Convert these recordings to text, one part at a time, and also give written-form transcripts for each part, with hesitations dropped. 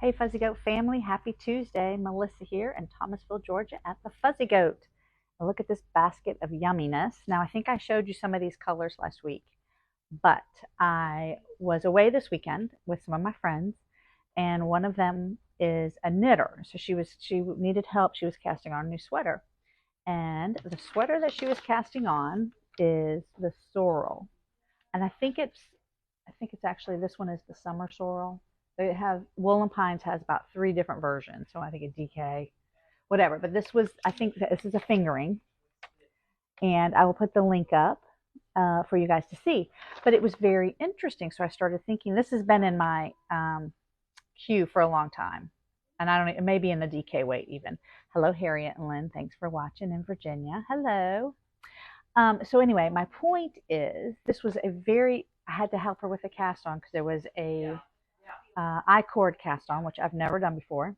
Hey, Fuzzy Goat family, happy Tuesday. Melissa here in Thomasville, Georgia at the Fuzzy Goat. Now look at this basket of yumminess. Now, I think I showed you some of these colors last week, but I was away this weekend with some of my friends, and one of them is a knitter. So she needed help. She was casting on a new sweater, and the sweater that she was casting on is the sorrel, and I think it's actually this one is the summer sorrel. They have Woolen Pines has about three different versions, so I think a DK, whatever. But this was I think this is a fingering, and I will put the link up for you guys to see. But it was very interesting, so I started thinking this has been in my queue for a long time, and I don't know, it may be in the DK weight even. Hello, Harriet and Lynn. Thanks for watching in Virginia. Hello. So anyway, my point is this was a very I had to help her with a cast on because there was a I-cord cast on, which I've never done before.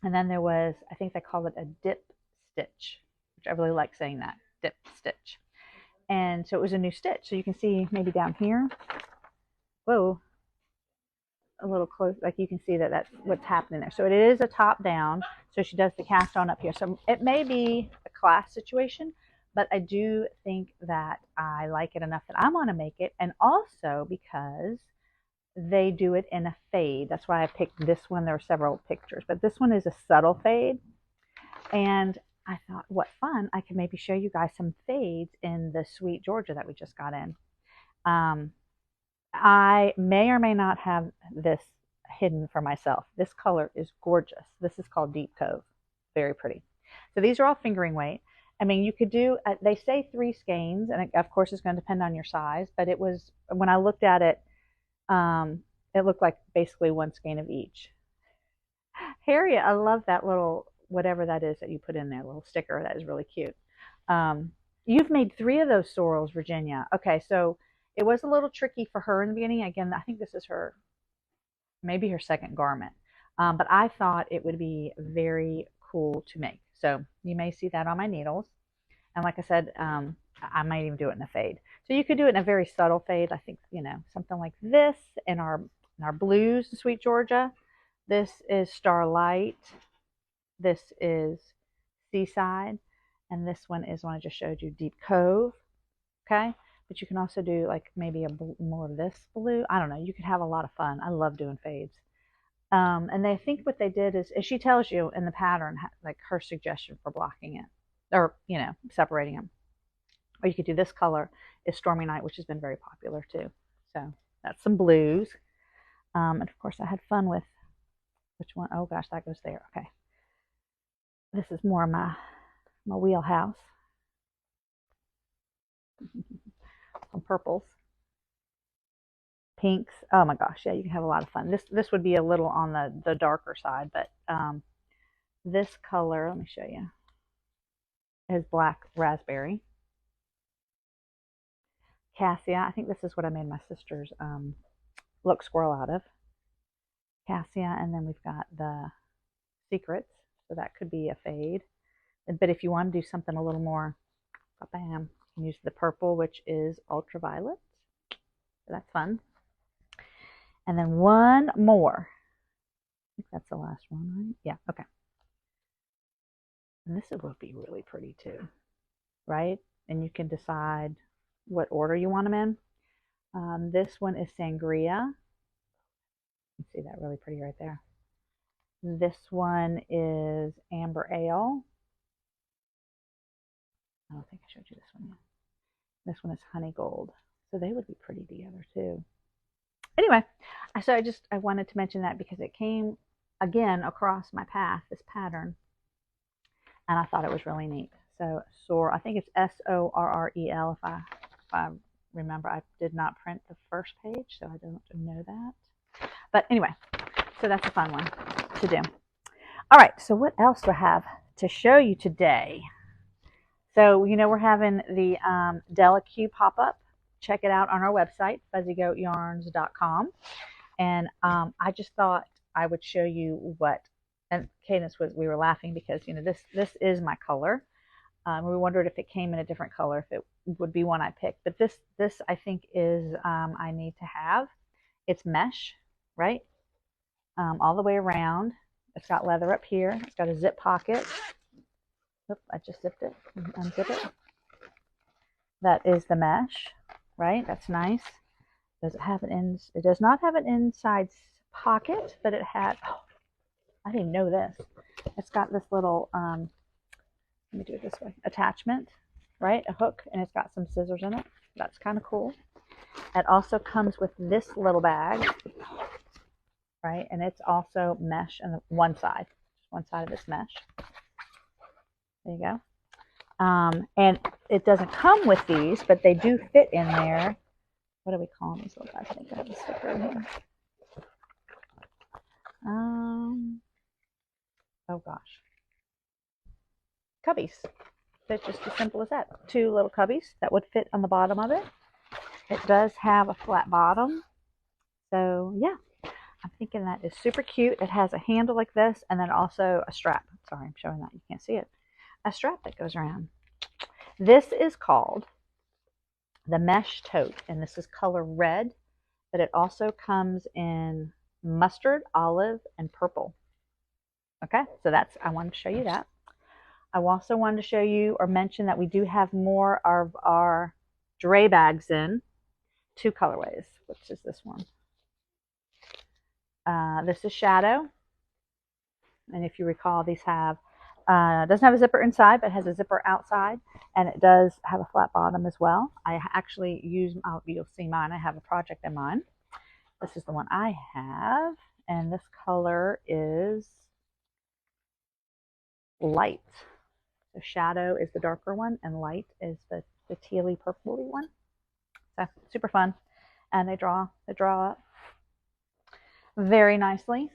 And then there was, I think they call it a dip stitch, which I really like saying that, dip stitch. And so it was a new stitch. So you can see maybe down here, whoa, a little close, like you can see that that's what's happening there. So it is a top down. So she does the cast on up here. So it may be a class situation, but I do think that I like it enough that I want to make it. And also because they do it in a fade. That's why I picked this one. There are several pictures, but this one is a subtle fade. And I thought, what fun. I could maybe show you guys some fades in the Sweet Georgia that we just got in. I may or may not have this hidden for myself. This color is gorgeous. This is called Deep Cove. Very pretty. So these are all fingering weight. I mean, you could do, they say 3 skeins, and of course it's going to depend on your size, but it was, when I looked at it, it looked like basically 1 skein of each. Harriet, I love that little, whatever that is that you put in there, little sticker. That is really cute. You've made 3 of those sorrels, Virginia. Okay, so it was a little tricky for her in the beginning. Again, I think this is her, maybe her second garment. But I thought it would be very cool to make. So you may see that on my needles. And like I said, I might even do it in a fade. So you could do it in a very subtle fade. I think, something like this in our blues, Sweet Georgia. This is Starlight. This is Seaside. And this one is one I just showed you, Deep Cove. Okay. But you can also do like maybe more of this blue. I don't know. You could have a lot of fun. I love doing fades. And they think what they did is she tells you in the pattern, like her suggestion for blocking it or, separating them. Or you could do this color is Stormy Night, which has been very popular too. So that's some blues. And of course I had fun with, which one? Oh gosh, that goes there. Okay. This is more my wheelhouse. Some purples. Pinks. Oh my gosh, yeah, you can have a lot of fun. This would be a little on the darker side, but this color, let me show you, is black raspberry. Cassia, I think this is what I made my sister's Look Squirrel out of. Cassia, and then we've got the Secrets, so that could be a fade. But if you want to do something a little more, bam, you can use the purple, which is Ultraviolet. So that's fun. And then one more. I think that's the last one, right? Yeah, okay. And this would be really pretty too, right? And you can decide what order you want them in. This one is Sangria. You can see that really pretty right there. This one is Amber Ale. I don't think I showed you this one yet. This one is Honey Gold. So they would be pretty together too. Anyway, so I wanted to mention that because it came again across my path, this pattern, and I thought it was really neat. So I think it's Sorrel if I remember. I did not print the first page, so I don't know that. But anyway, so that's a fun one to do. All right, so what else do I have to show you today? So, we're having the DelaQ pop-up. Check it out on our website, fuzzygoatyarns.com. And I just thought I would show you what, and Cadence we were laughing because, this is my color. We wondered if it came in a different color, if it would be one I picked. But this I think is I need to have. It's mesh, right? all the way around. It's got leather up here. It's got a zip pocket. Oop, I just zipped it. Unzip it. That is the mesh, right? That's nice. Does it have it does not have an inside pocket, but it had, oh, I didn't know this. It's got this little, let me do it this way, attachment, right? A hook, and it's got some scissors in it. That's kind of cool. It also comes with this little bag, right? And it's also mesh on one side of this mesh. There you go. And it doesn't come with these, but they do fit in there. What do we call these little guys? I think I have a sticker in here. Oh gosh. Cubbies. It's just as simple as that. 2 little cubbies that would fit on the bottom of it. It does have a flat bottom. So yeah, I'm thinking that is super cute. It has a handle like this and then also a strap. Sorry, I'm showing that. You can't see it. A strap that goes around. This is called the Mesh Tote, and this is color red, but it also comes in mustard, olive, and purple. Okay, so I wanted to show you that. I also wanted to show you or mention that we do have more of our Dre bags in 2 colorways, which is this one. This is Shadow, and if you recall, these have doesn't have a zipper inside, but has a zipper outside, and it does have a flat bottom as well. I actually use, you'll see mine, I have a project in mine. This is the one I have, and this color is light. So Shadow is the darker one, and light is the tealy purpley one. So super fun, and they draw up very nicely.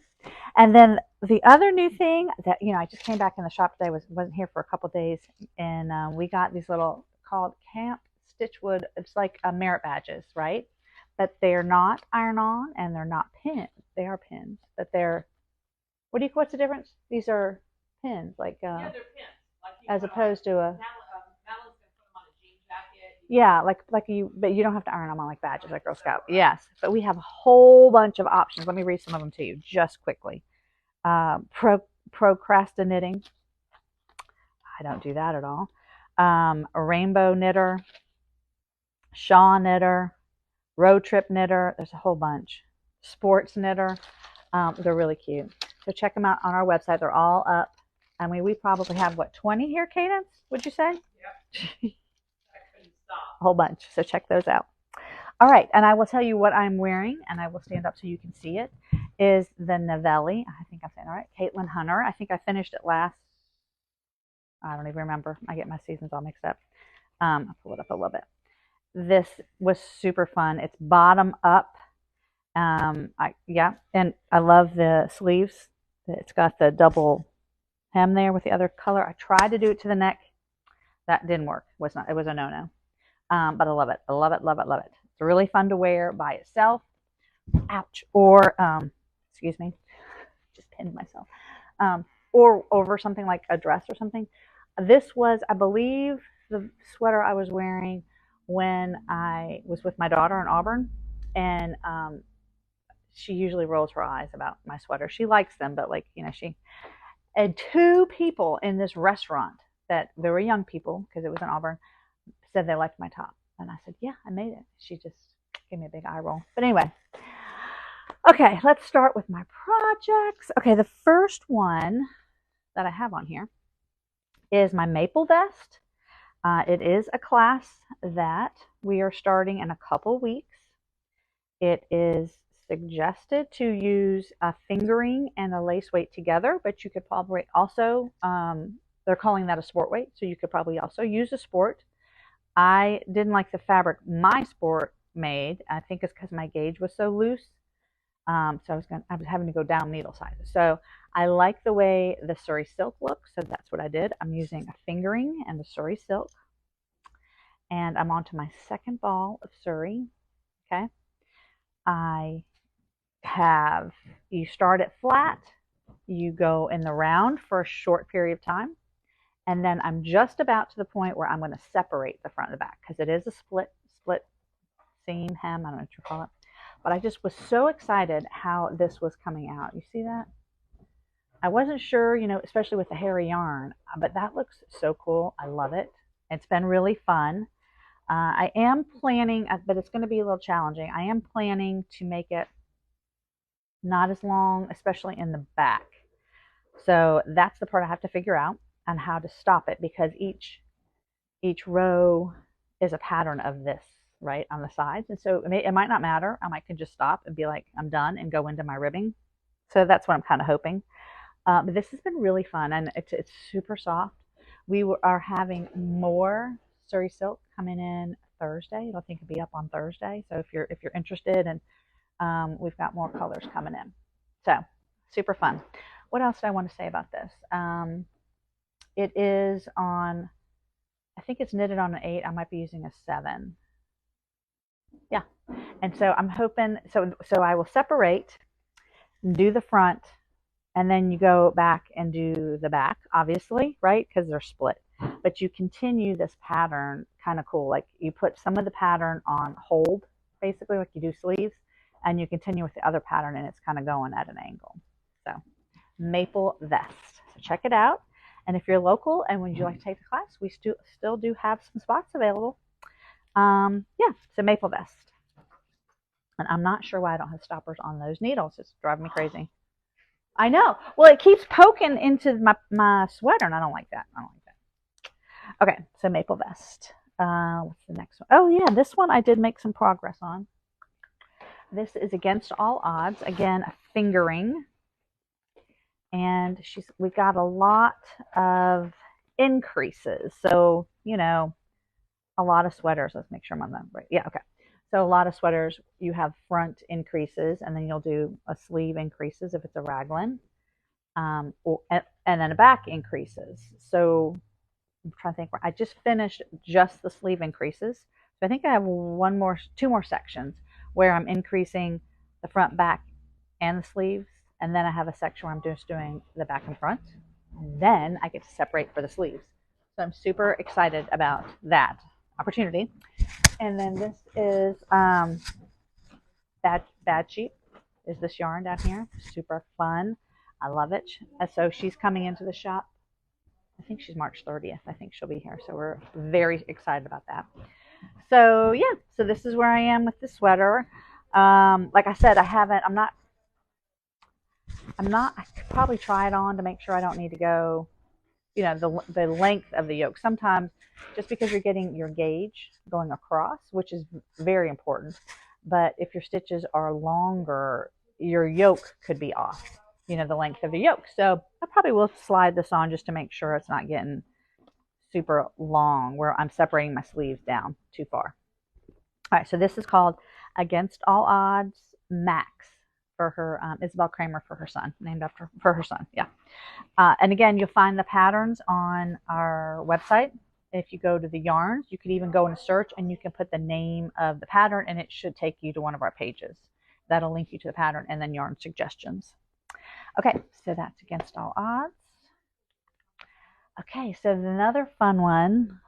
And then the other new thing that, I just came back in the shop today, wasn't here for a couple days, and we got these little called Camp Stitchwood. It's like merit badges, right? But they're not iron-on and they're not pins. They are pins, but they're, what's the difference? These are pins, like yeah, they're pins. Like as opposed to a. Madeline's gonna put them on a jean jacket. Yeah, but you don't have to iron them on like badges like Girl Scout. Yes, but we have a whole bunch of options. Let me read some of them to you just quickly. Procrastinating. I don't do that at all. A rainbow knitter, Shaw knitter, road trip knitter. There's a whole bunch. Sports knitter. They're really cute. So check them out on our website. They're all up. I mean, we probably have, 20 here, Cadence? Would you say? Yep. I couldn't stop. A whole bunch. So check those out. All right, and I will tell you what I'm wearing, and I will stand up so you can see it, is the Novelli. I think I'm saying all right. Caitlin Hunter. I think I finished it last. I don't even remember. I get my seasons all mixed up. I'll pull it up a little bit. This was super fun. It's bottom up. And I love the sleeves. It's got the double hem there with the other color. I tried to do it to the neck. That didn't work. It was a no-no. But I love it. I love it, love it, love it. It's really fun to wear by itself. Ouch. Or, excuse me, just pinned myself. Or over something like a dress or something. This was, I believe, the sweater I was wearing when I was with my daughter in Auburn. And she usually rolls her eyes about my sweater. She likes them, but she and 2 people in this restaurant that they were young people, because it was in Auburn, said they liked my top. And I said, yeah, I made it. She just gave me a big eye roll. But anyway, okay, let's start with my projects. Okay, the first one that I have on here is my maple vest. It is a class that we are starting in a couple weeks. It is suggested to use a fingering and a lace weight together, but you could probably also, they're calling that a sport weight, so you could probably also use a sport. I didn't like the fabric my sport made. I think it's because my gauge was so loose. So I was having to go down needle sizes. So I like the way the Surrey silk looks, so that's what I did. I'm using a fingering and the Surrey silk. And I'm on to my second ball of Surrey. Okay. You start it flat, you go in the round for a short period of time, and then I'm just about to the point where I'm going to separate the front and the back, because it is a split seam hem, I don't know what you call it. but I just was so excited how this was coming out. You see that? I wasn't sure, especially with the hairy yarn, but that looks so cool. I love it. It's been really fun. I am planning, but it's going to be a little challenging. I am planning to make it not as long, especially in the back. So that's the part I have to figure out on how to stop it, because each row is a pattern of this, right, on the sides. And so it might not matter. I might can just stop and be like, I'm done, and go into my ribbing. So that's what I'm kind of hoping. But this has been really fun, and it's super soft. We are having more Surrey silk coming in Thursday. I think it'll be up on Thursday. So if you're interested, and we've got more colors coming in. So super fun. What else do I want to say about this? It is on, I think it's knitted on an 8. I might be using a 7. Yeah. And so I'm hoping, so I will separate, do the front, and then you go back and do the back, obviously, right? Because they're split. But you continue this pattern, kind of cool. Like you put some of the pattern on hold, basically, like you do sleeves, and you continue with the other pattern, and it's kind of going at an angle. So Maple Vest. So check it out. And if you're local and would you like to take the class, we still do have some spots available. Yeah, so Maple Vest. And I'm not sure why I don't have stoppers on those needles. It's driving me crazy. I know. Well, it keeps poking into my sweater, and I don't like that. Okay, so Maple Vest. What's the next one? Oh, yeah, this one I did make some progress on. This is Against All Odds. Again, a fingering. And we got a lot of increases. So, a lot of sweaters. Let's make sure I'm on that right. Yeah, okay. So a lot of sweaters, you have front increases, and then you'll do a sleeve increases if it's a raglan, and then a back increases. So I'm trying to think. I just finished just the sleeve increases. So I think I have two more sections where I'm increasing the front, back, and the sleeves. And then I have a section where I'm just doing the back and front. And then I get to separate for the sleeves. So I'm super excited about that opportunity. And then this is Bad Sheep is this yarn down here. Super fun. I love it. So she's coming into the shop. I think she's March 30th. I think she'll be here. So we're very excited about that. So yeah, so this is where I am with the sweater. Like I said, I could probably try it on to make sure I don't need to go, the length of the yoke. Sometimes just because you're getting your gauge going across, which is very important, but if your stitches are longer, your yoke could be off, the length of the yoke. So I probably will slide this on just to make sure it's not getting super long where I'm separating my sleeves down too far. All right, so this is called Against All Odds Max for her, Isabel Kramer for her son, named for her son, yeah. And again, you'll find the patterns on our website. If you go to the yarns, you could even go in a search and you can put the name of the pattern, and it should take you to one of our pages. That'll link you to the pattern and then yarn suggestions. Okay, so that's Against All Odds. Okay, so another fun one.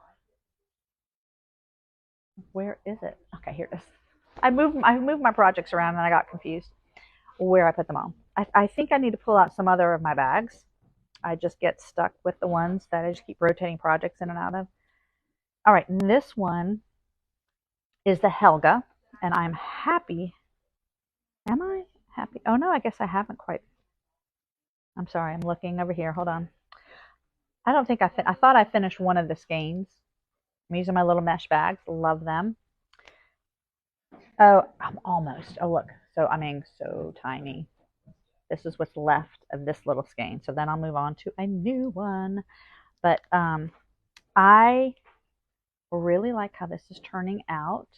Where is it? Okay, here it is. I moved my projects around and I got confused where I put them all. I think I need to pull out some other of my bags. I just get stuck with the ones that I just keep rotating projects in and out of. All right, and this one is the Helga, and I'm happy. Am I happy? Oh no, I guess I haven't quite. I'm sorry, I'm looking over here. Hold on. I don't think I thought I finished one of the skeins. I'm using my little mesh bags. Love them. Oh, I'm almost. Oh, look. So, so tiny. This is what's left of this little skein. So then I'll move on to a new one. But I really like how this is turning out.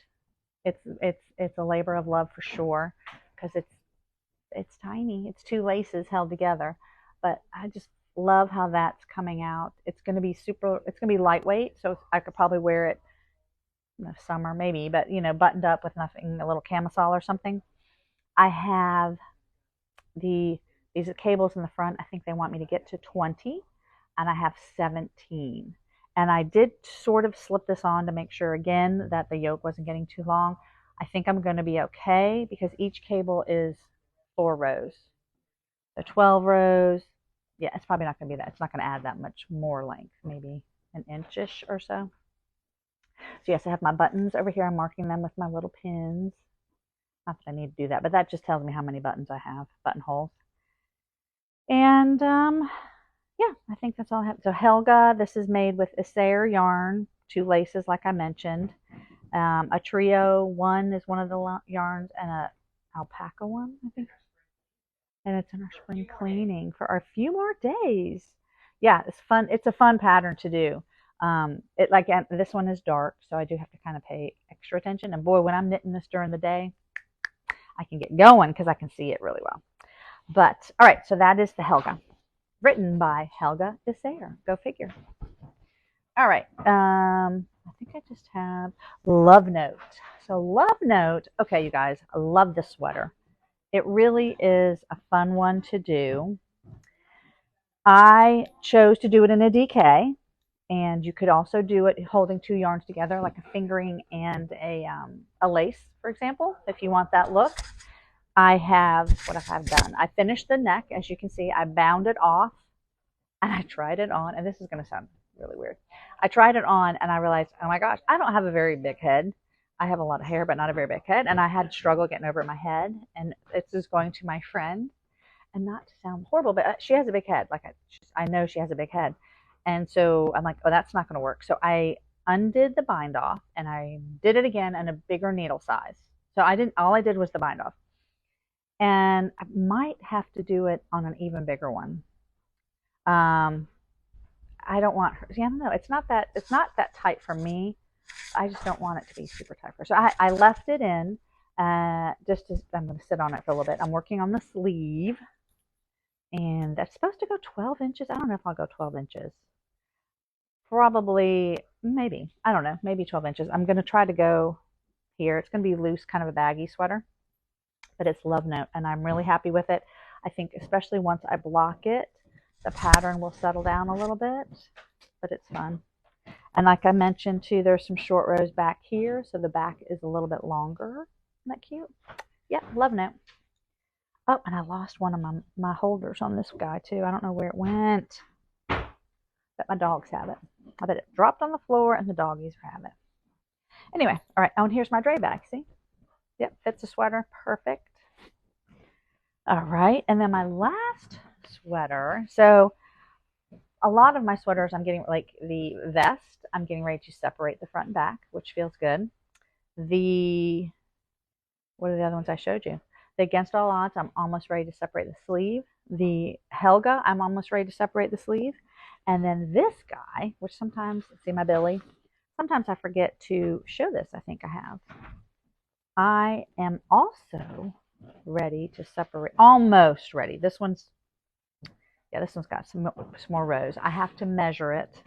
It's a labor of love for sure, because it's tiny. It's 2 laces held together. But I just love how that's coming out. It's going to be lightweight, so I could probably wear it in the summer maybe, but buttoned up with nothing, a little camisole or something. I have these cables in the front. I think they want me to get to 20, and I have 17. And I did sort of slip this on to make sure again that the yoke wasn't getting too long. I think I'm going to be okay because each cable is 4 rows. So 12 rows. Yeah, it's probably not going to be that. It's not going to add that much more length, maybe an inch-ish or so. So yes, I have my buttons over here. I'm marking them with my little pins. Not that I need to do that, but that just tells me how many buttons I have, buttonholes. And yeah, I think that's all I have. So Helga, this is made with Issair yarn, 2 laces like I mentioned. A trio one is one of the yarns, and a alpaca one, I think. And it's in our spring cleaning for a few more days. Yeah, it's fun. It's a fun pattern to do. It like this one is dark, so I do have to kind of pay extra attention. And boy, when I'm knitting this during the day, I can get going because I can see it really well. But all right, so that is the Helga, written by Helga Issair. Go figure. All right. I think I just have Love Note. So Love Note. Okay, you guys, I love this sweater. It really is a fun one to do. I chose to do it in a DK, and you could also do it holding 2 yarns together, like a fingering and a lace, for example, if you want that look. I have, what have I done? I finished the neck, as you can see. I bound it off, and I tried it on, and this is going to sound really weird. I tried it on, and I realized, oh my gosh, I don't have a very big head. I have a lot of hair, but not a very big head, and I had struggle getting over my head, and this is going to my friend, and not to sound horrible, but she has a big head. Like I know she has a big head, and so I'm like, oh, that's not going to work. So I undid the bind off, and I did it again in a bigger needle size. So all I did was the bind off, and I might have to do it on an even bigger one. I don't want her. See, I don't know. It's not that tight for me. I just don't want it to be super tight for her. So I left it in. I'm going to sit on it for a little bit. I'm working on the sleeve, and that's supposed to go 12 inches. I don't know if I'll go 12 inches. Probably, maybe. I don't know. Maybe 12 inches. I'm going to try to go here. It's going to be loose, kind of a baggy sweater, but it's Love Note, and I'm really happy with it. I think especially once I block it, the pattern will settle down a little bit, but it's fun. And like I mentioned too, there's some short rows back here, so the back is a little bit longer. Isn't that cute? Yep, Love Note. Oh, and I lost one of my holders on this guy too. I don't know where it went, but my dogs have it. I bet it dropped on the floor and the doggies have it. Anyway, all right, oh, and here's my dray bag, see? Yep, fits the sweater, perfect. All right, and then my last sweater. So a lot of my sweaters, I'm getting, like the vest, I'm getting ready to separate the front and back, which feels good. What are the other ones I showed you? The Against All Odds, I'm almost ready to separate the sleeve. The Helga, I'm almost ready to separate the sleeve. And then this guy, which sometimes, see my Billy, sometimes I forget to show this. I think I have. I am also ready to separate, almost ready. This one's got some more rows. I have to measure it.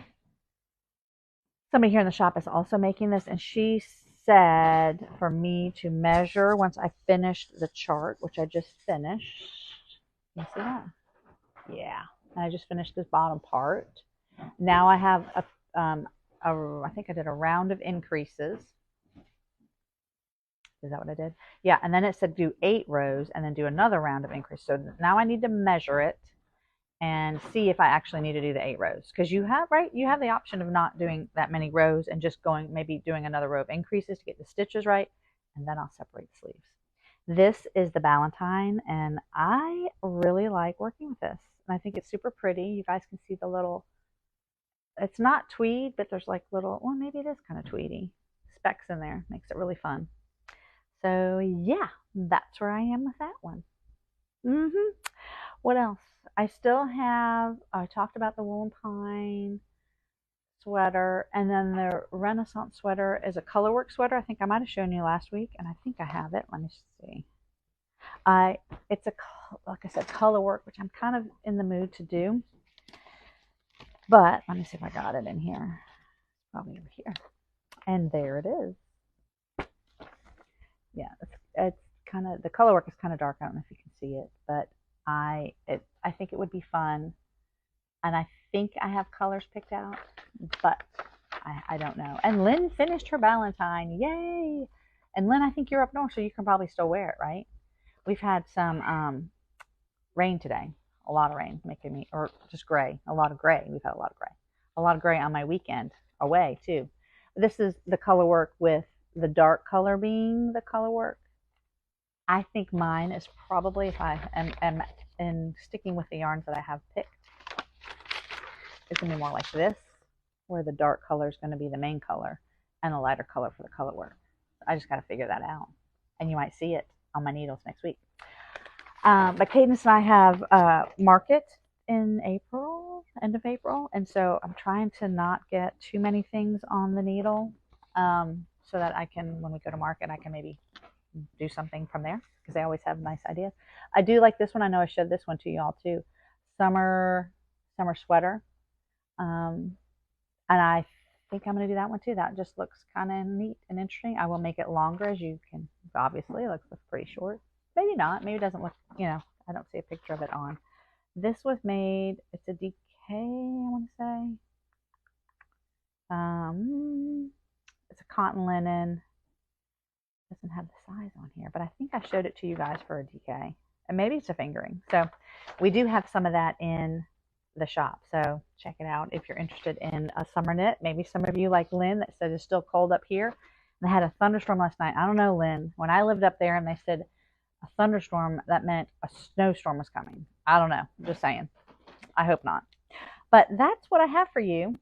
Somebody here in the shop is also making this, and she said for me to measure once I finished the chart, which I just finished. You see that? Yeah, and I just finished this bottom part. Now I have I think I did a round of increases. Is that what I did? Yeah, and then it said do 8 rows and then do another round of increase. So now I need to measure it and see if I actually need to do the 8 rows. Because you have the option of not doing that many rows and just maybe doing another row of increases to get the stitches right, and then I'll separate the sleeves. This is the Ballantine, and I really like working with this. And I think it's super pretty. You guys can see the little, it's not tweed, but there's like little, well, maybe it is kind of tweedy specks in there. Makes it really fun. So yeah, that's where I am with that one. What else? I talked about the Woolen Pine sweater, and then the Renaissance sweater is a colorwork sweater. I think I might have shown you last week, and I think I have it. Let me see. It's like I said, colorwork, which I'm kind of in the mood to do. But let me see if I got it in here. Probably over here. And there it is. Yeah, it's kind of, the color work is kind of dark. I don't know if you can see it, but I think it would be fun. And I think I have colors picked out, but I don't know. And Lynn finished her Ballantine. Yay! And Lynn, I think you're up north, so you can probably still wear it, right? We've had some rain today, a lot of rain, making me, or just gray, a lot of gray. We've had a lot of gray on my weekend away too. This is the color work with the dark color being the color work. I think mine is probably, if I am in sticking with the yarns that I have picked, it's going to be more like this, where the dark color is going to be the main color and the lighter color for the color work. I just got to figure that out. And you might see it on my needles next week. But Cadence and I have market in April, end of April. And so I'm trying to not get too many things on the needle so that I can, when we go to market, I can maybe do something from there because they always have nice ideas. I do like this one. I know I showed this one to y'all too. Summer sweater. And I think I'm going to do that one too. That just looks kind of neat and interesting. I will make it longer, as you can obviously. It looks pretty short. Maybe not. Maybe it doesn't look, I don't see a picture of it on. This was made, it's a DK, I want to say. It's a cotton linen. It doesn't have the size on here, but I think I showed it to you guys for a DK. And maybe it's a fingering. So we do have some of that in the shop. So check it out if you're interested in a summer knit. Maybe some of you like Lynn that said it's still cold up here. And I had a thunderstorm last night. I don't know, Lynn. When I lived up there and they said a thunderstorm, that meant a snowstorm was coming. I don't know. I'm just saying. I hope not. But that's what I have for you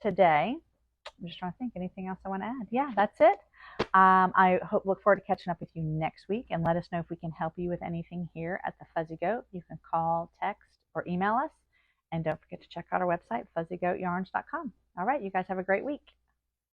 today. I'm just trying to think anything else I want to add. Yeah, that's it. I look forward to catching up with you next week, and let us know if we can help you with anything here at the Fuzzy Goat. You can call, text, or email us. And don't forget to check out our website, fuzzygoatyarns.com. All right, you guys have a great week.